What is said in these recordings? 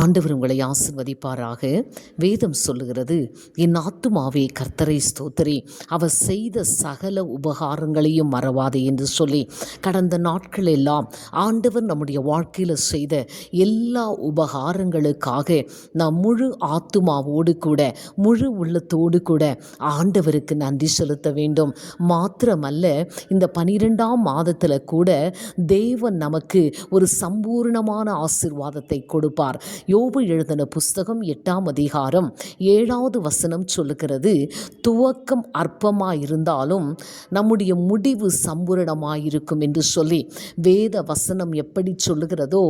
ஆண்டவர் உங்களை ஆசிர்வதிப்பாராக. வேதம் சொல்லுகிறது, என் ஆத்துமாவே கர்த்தரை ஸ்தோத்திரி, அவர் செய்த சகல உபகாரங்களையும் மறவாதே என்று சொல்லி, கடந்த நாட்கள் எல்லாம் ஆண்டவர் நம்முடைய வாழ்க்கையில் செய்த எல்லா உபகாரங்களுக்காக நாம் முழு ஆத்துமாவோடு கூட முழு உள்ளத்தோடு கூட ஆண்டவருக்கு நன்றி செலுத்த வேண்டும். மாத்திரமல்ல, இந்த 12ஆம் மாதத்தில் கூட தேவன் நமக்கு ஒரு சம்பூர்ணமான ஆசீர்வாதத்தை கொடுப்பார். யோபு எழுதின புஸ்தகம் 8ஆம் அதிகாரம் 7வது வசனம் சொல்லுகிறது, துவக்கம் அற்பமாயிருந்தாலும் நம்முடைய முடிவு சம்பூரணமாயிருக்கும் என்று சொல்லி வேத வசனம் எப்படி சொல்லுகிறதோ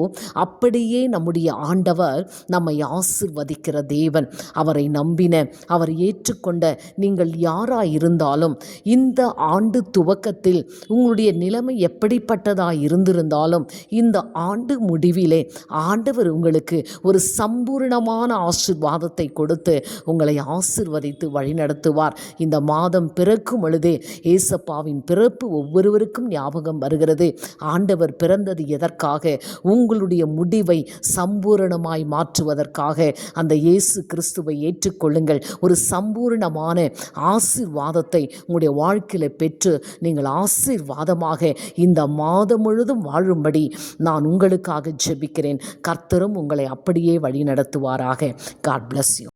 அப்படியே நம்முடைய ஆண்டவர் நம்மை ஆசிர்வதிக்கிற தேவன். அவரை நம்பின, அவரை ஏற்றுக்கொண்ட நீங்கள் யாராயிருந்தாலும் இந்த ஆண்டு துவக்கத்தில் உங்களுடைய நிலைமை எப்படிப்பட்டதாக இருந்திருந்தாலும் இந்த ஆண்டு முடிவிலே ஆண்டவர் உங்களுக்கு ஒரு சம்பூர்ணமான ஆசீர்வாதத்தை கொடுத்து உங்களை ஆசீர்வதித்து வழிநடத்துவார். இந்த மாதம் பிறக்கும் பொழுதே ஏசப்பாவின் பிறப்பு ஒவ்வொருவருக்கும் ஞாபகம் வருகிறது. ஆண்டவர் பிறந்தது எதற்காக? உங்களுடைய முடிவை சம்பூரணமாய் மாற்றுவதற்காக. அந்த இயேசு கிறிஸ்துவை ஏற்றுக்கொள்ளுங்கள். ஒரு சம்பூர்ணமான ஆசீர்வாதத்தை உங்களுடைய வாழ்க்கையில் பெற்று நீங்கள் ஆசீர்வாதமாக இந்த மாதம் முழுதும் வாழும்படி நான் உங்களுக்காக ஜெபிக்கிறேன். கர்த்தரும் உங்களை அப்படியே வழி நடத்துவாராக. God bless you.